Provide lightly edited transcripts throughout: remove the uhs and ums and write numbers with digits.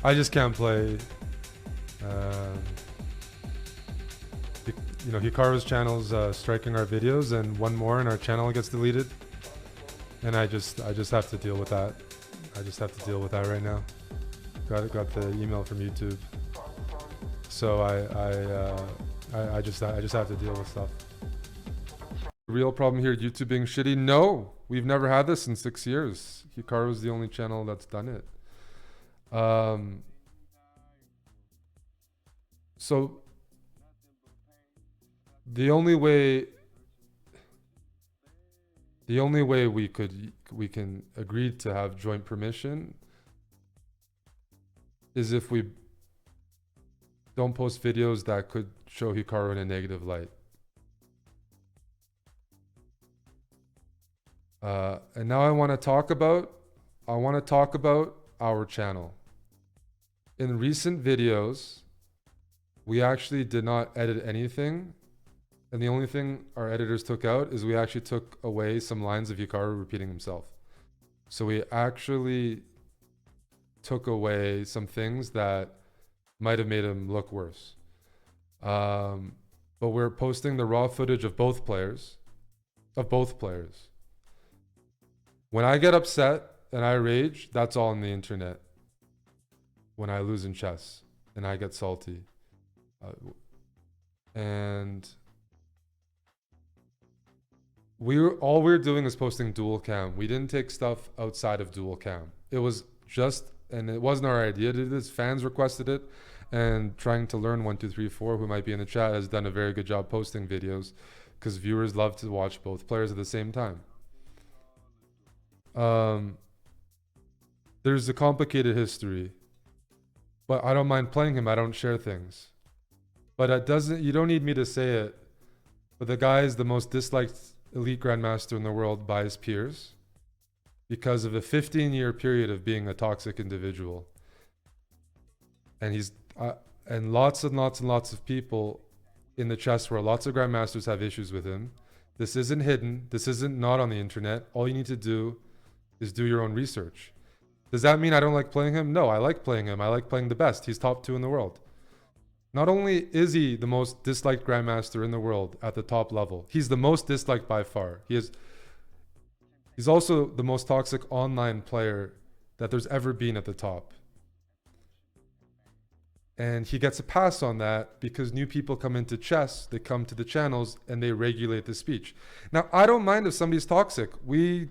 I just can't play. Um, you know, Hikaru's channel's striking our videos, and one more and our channel gets deleted. And I just have to deal with that. I just have to deal with that right now. Got the email from YouTube. So I just have to deal with stuff. Real problem here, YouTube being shitty? No, we've never had this in 6 years. Hikaru's the only channel that's done it. So the only way we can agree to have joint permission is if we don't post videos that could show Hikaru in a negative light. And now I want to talk about our channel. In recent videos, we actually did not edit anything. And the only thing our editors took out is we actually took away some lines of Hikaru repeating himself. So we actually took away some things that might have made him look worse. But we're posting the raw footage of both players. When I get upset and I rage, that's all on the internet. When I lose in chess and I get salty. And all we're doing is posting dual cam. We didn't take stuff outside of dual cam. It was just, and it wasn't our idea to do this. Fans requested it, and trying to learn 1234, who might be in the chat, has done a very good job posting videos because viewers love to watch both players at the same time. There's a complicated history, but I don't mind playing him. I don't share things, but it doesn't. You don't need me to say it. But the guy is the most disliked elite grandmaster in the world by his peers because of a 15-year period of being a toxic individual. And he's and lots of people in the chess world, lots of grandmasters have issues with him. This isn't hidden. This isn't not on the internet. All you need to do is do your own research. Does that mean I don't like playing him? No, I like playing him. I like playing the best. He's top 2 in the world. Not only is he the most disliked grandmaster in the world at the top level, he's the most disliked by far. He's also the most toxic online player that there's ever been at the top. And he gets a pass on that because new people come into chess, they come to the channels and they regulate the speech. Now, I don't mind if somebody's toxic. We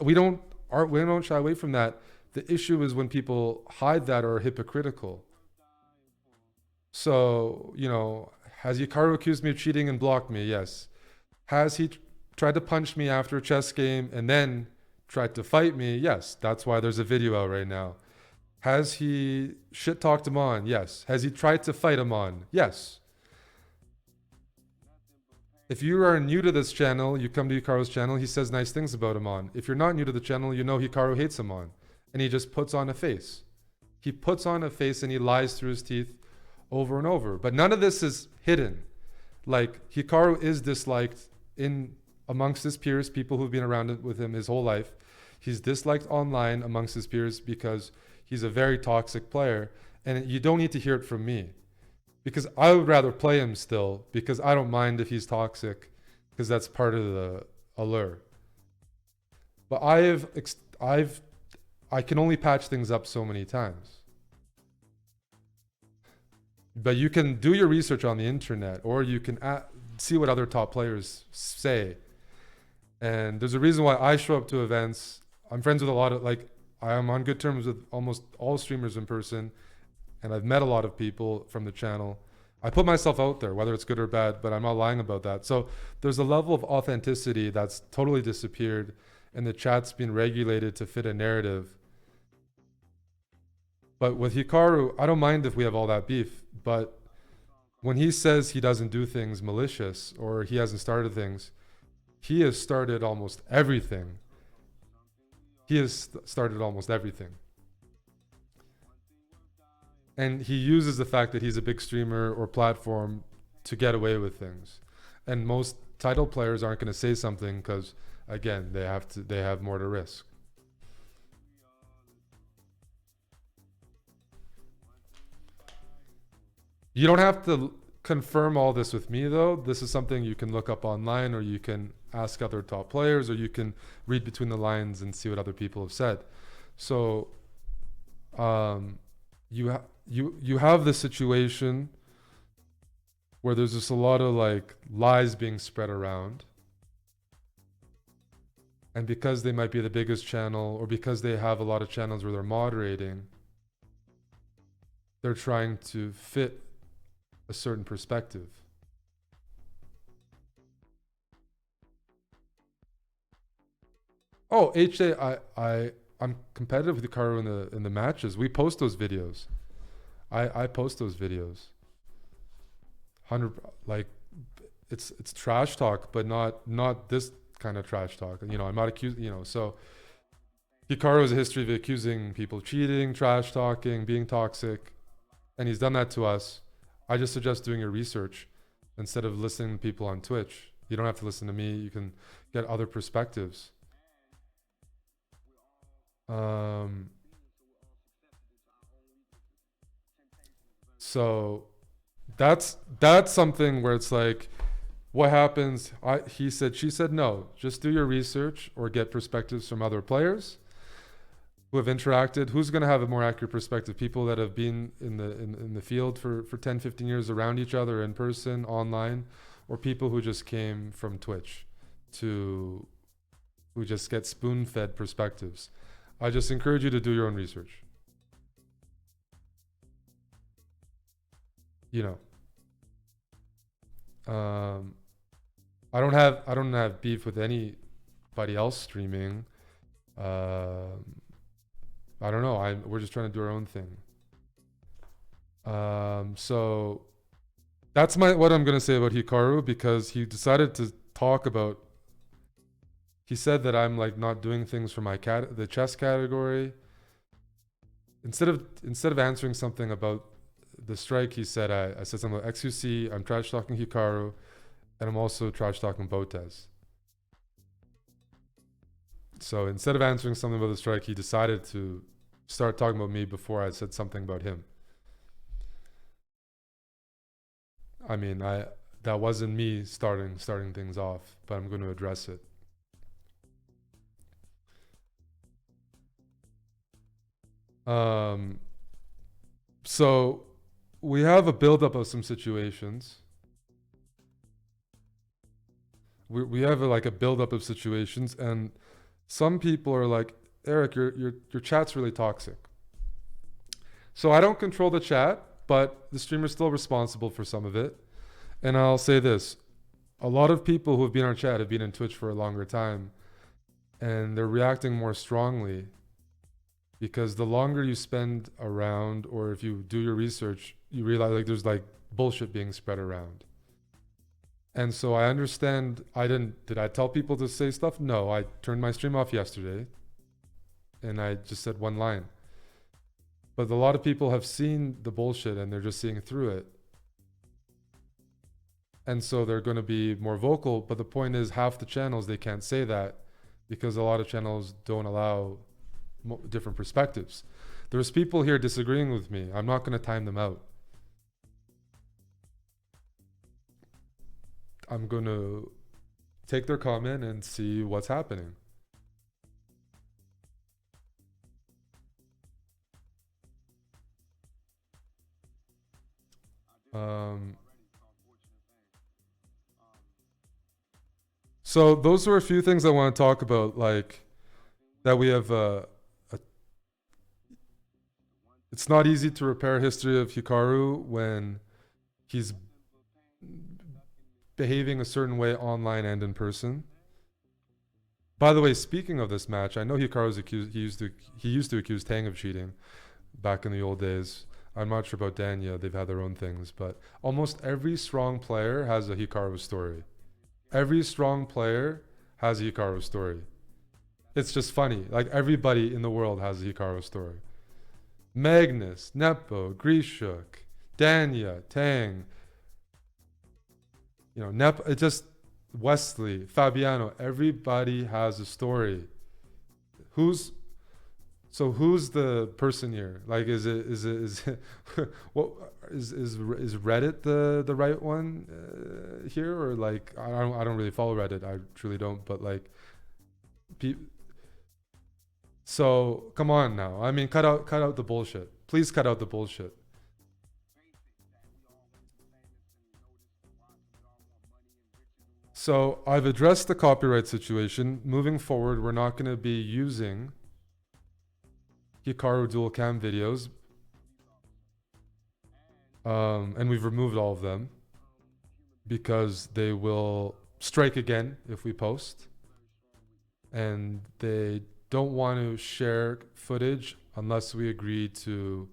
don't shy away from that. The issue is when people hide that or are hypocritical. So, you know, has Hikaru accused me of cheating and blocked me? Yes. Has he tried to punch me after a chess game and then tried to fight me? Yes. That's why there's a video out right now. Has he shit-talked him on? Yes. Has he tried to fight him on? Yes. If you are new to this channel, you come to Hikaru's channel, he says nice things about him on. If you're not new to the channel, you know Hikaru hates him on. And he just puts on a face. He puts on a face and he lies through his teeth over and over. But none of this is hidden. Like, Hikaru is disliked amongst his peers, people who've been around with him his whole life. He's disliked online amongst his peers because he's a very toxic player. And you don't need to hear it from me. Because I would rather play him still, because I don't mind if he's toxic, because that's part of the allure. But I can only patch things up so many times. But you can do your research on the internet, or you can see what other top players say. And there's a reason why I show up to events. I'm friends with a lot of, I am on good terms with almost all streamers in person, and I've met a lot of people from the channel. I put myself out there, whether it's good or bad, but I'm not lying about that. So there's a level of authenticity that's totally disappeared, and the chat's been regulated to fit a narrative. But with Hikaru, I don't mind if we have all that beef, but when he says he doesn't do things malicious or he hasn't started things, he has started almost everything. And he uses the fact that he's a big streamer or platform to get away with things. And most title players aren't going to say something because, again, they have more to risk. You don't have to confirm all this with me, though. This is something you can look up online, or you can ask other top players, or you can read between the lines and see what other people have said. So, you have this situation where there's just a lot of like lies being spread around, and because they might be the biggest channel, or because they have a lot of channels where they're moderating, they're trying to fit a certain perspective. Oh, I'm competitive with Hikaru in the matches. We post those videos. I post those videos. 100, like, it's trash talk, but not this kind of trash talk. You know, I'm not accused. You know, so Hikaru has a history of accusing people of cheating, trash talking, being toxic, and he's done that to us. I just suggest doing your research instead of listening to people on Twitch. You don't have to listen to me. You can get other perspectives. So that's something where it's like, what happens? He said, she said, no. Just do your research or get perspectives from other players who have interacted. Who's going to have a more accurate perspective? People that have been in the field for 10, 15 years around each other in person, online, or people who just came from Twitch to who just get spoon-fed perspectives. I just encourage you to do your own research. You know, I don't have beef with anybody else streaming. I don't know. We're just trying to do our own thing. So that's what I'm gonna say about Hikaru, because he decided to talk about. He said that I'm like not doing things for the chess category. Instead of answering something about the strike, he said I said something about XQC. I'm trash talking Hikaru, and I'm also trash talking Botez. So instead of answering something about the strike, he decided to start talking about me before I said something about him. I mean, that wasn't me starting things off, but I'm going to address it. So we have a buildup of some situations. We have like a buildup of situations, and some people are like, Eric, your chat's really toxic. So I don't control the chat, but the streamer's still responsible for some of it. And I'll say this: a lot of people who have been on chat have been in Twitch for a longer time, and they're reacting more strongly because the longer you spend around, or if you do your research, you realize like there's like bullshit being spread around. And so I understand. Did I tell people to say stuff? No, I turned my stream off yesterday and I just said one line. But a lot of people have seen the bullshit and they're just seeing through it. And so they're going to be more vocal. But the point is, half the channels, they can't say that because a lot of channels don't allow different perspectives. There's people here disagreeing with me. I'm not going to time them out. I'm going to take their comment and see what's happening. So those were a few things I want to talk about, like that we have it's not easy to repair history of Hikaru when he's behaving a certain way online and in person. By the way, speaking of this match, I know Hikaru's accused. He used to accuse Tang of cheating back in the old days. I'm not sure about Danya. They've had their own things, but almost every strong player has a Hikaru story. Every strong player has a Hikaru story. It's just funny. Like everybody in the world has a Hikaru story. Magnus, Nepo, Grishuk, Danya, Tang. You know, it just Wesley, Fabiano. Everybody has a story. So who's the person here? Like, is it what is Reddit the right one here, or like I don't really follow Reddit. I truly don't. But like, pe- so come on now. I mean, cut out the bullshit. Please cut out the bullshit. So I've addressed the copyright situation. Moving forward, we're not going to be using Hikaru dual cam videos, and we've removed all of them because they will strike again if we post, and they don't want to share footage unless we agree to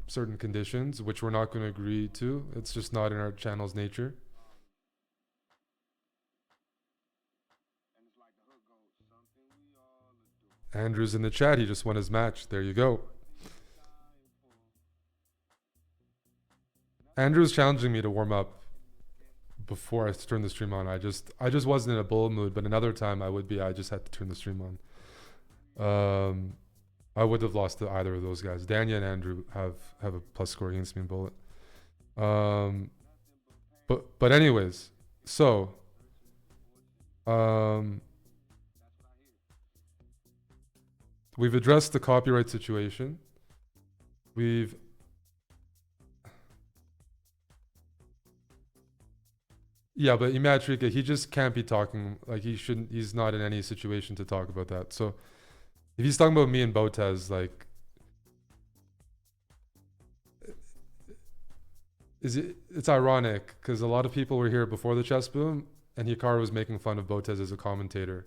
certain conditions, which we're not going to agree to. It's just not in our channel's nature. Andrew's in the chat. He just won his match. There you go. Andrew's challenging me to warm up before I turn the stream on. I just wasn't in a bull mood, but another time I would be. I just had to turn the stream on. I would have lost to either of those guys. Danya and Andrew have a plus score against me in bullet. But anyways, so we've addressed the copyright situation. We've Yeah, but Imatrika, he just can't be talking like he shouldn't. He's not in any situation to talk about that. So if he's talking about me and Botez, like, it's ironic because a lot of people were here before the chess boom, and Hikaru was making fun of Botez as a commentator,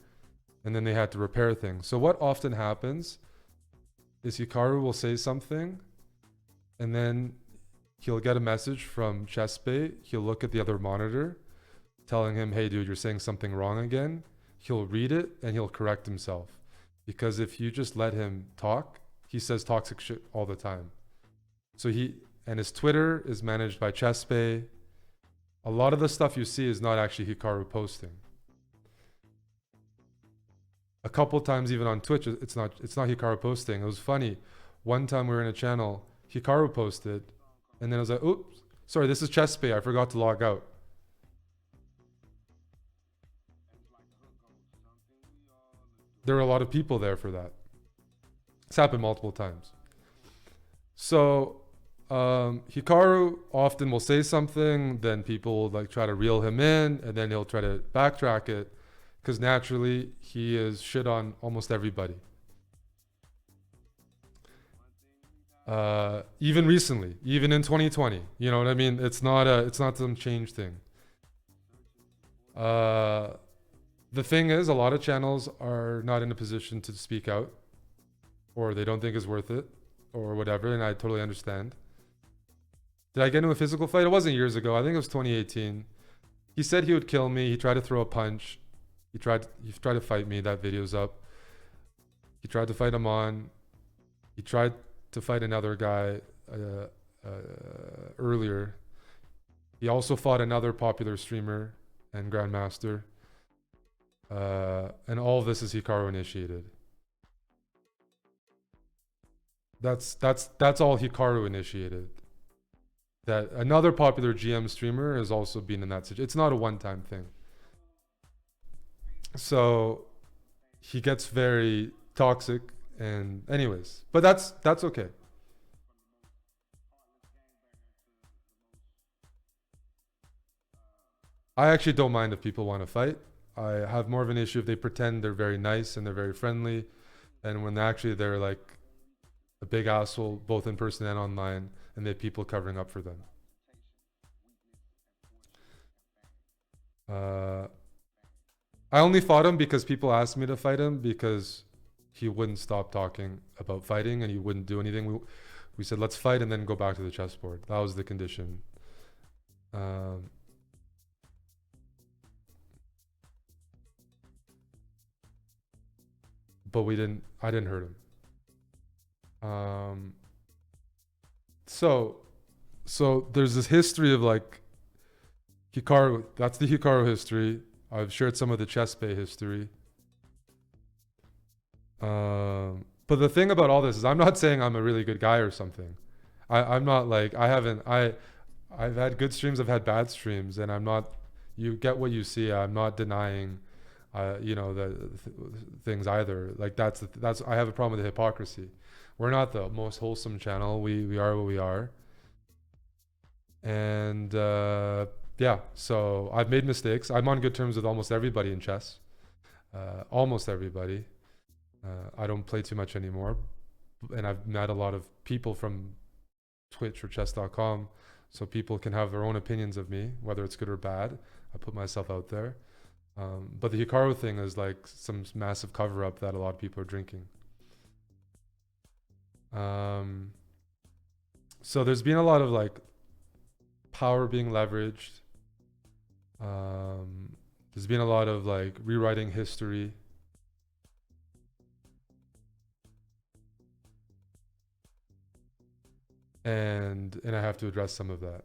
and then they had to repair things. So what often happens is Hikaru will say something, and then he'll get a message from Chessbait. He'll look at the other monitor, telling him, "Hey, dude, you're saying something wrong again." He'll read it and he'll correct himself, because if you just let him talk, he says toxic shit all the time. So his Twitter is managed by Chessbay. A lot of the stuff you see is not actually Hikaru posting. A couple times even on Twitch, it's not Hikaru posting. It was funny. One time we were in a channel, Hikaru posted, and then I was like, "Oops, sorry, this is Chessbay. I forgot to log out." There are a lot of people there for that. It's happened multiple times. So Hikaru often will say something, then people will like try to reel him in, and then he'll try to backtrack it, because naturally he is shit on almost everybody. Even recently, even in 2020, you know what I mean? It's not some change thing. The thing is, a lot of channels are not in a position to speak out, or they don't think it's worth it, or whatever, and I totally understand. Did I get into a physical fight? It wasn't years ago. I think it was 2018. He said he would kill me. He tried to throw a punch. He tried to fight me. That video's up. He tried to fight him on. He tried to fight another guy earlier. He also fought another popular streamer and grandmaster. And all of this is Hikaru initiated. That's all Hikaru initiated. That another popular GM streamer has also been in that situation. It's not a one-time thing. So he gets very toxic, and anyways, but that's okay. I actually don't mind if people want to fight. I have more of an issue if they pretend they're very nice and they're very friendly, and when actually they're like a big asshole both in person and online, and they have people covering up for them. I only fought him because people asked me to fight him, because he wouldn't stop talking about fighting and he wouldn't do anything. We said, let's fight and then go back to the chessboard. That was the condition. But I didn't hurt him. So there's this history of like Hikaru. That's the Hikaru history. I've shared some of the Chessbay history. But the thing about all this is I'm not saying I'm a really good guy or something. I'm not like I've had good streams, I've had bad streams, and I'm not. You get what you see. I'm not denying, things either. Like that's I have a problem with the hypocrisy. We're not the most wholesome channel. We are what we are, and yeah. So I've made mistakes. I'm on good terms with almost everybody in chess. Almost everybody. I don't play too much anymore, and I've met a lot of people from Twitch or chess.com, so people can have their own opinions of me, whether it's good or bad. I put myself out there. But the Hikaru thing is like some massive cover up that a lot of people are drinking. Um, so there's been a lot of like power being leveraged. There's been a lot of like rewriting history. And I have to address some of that.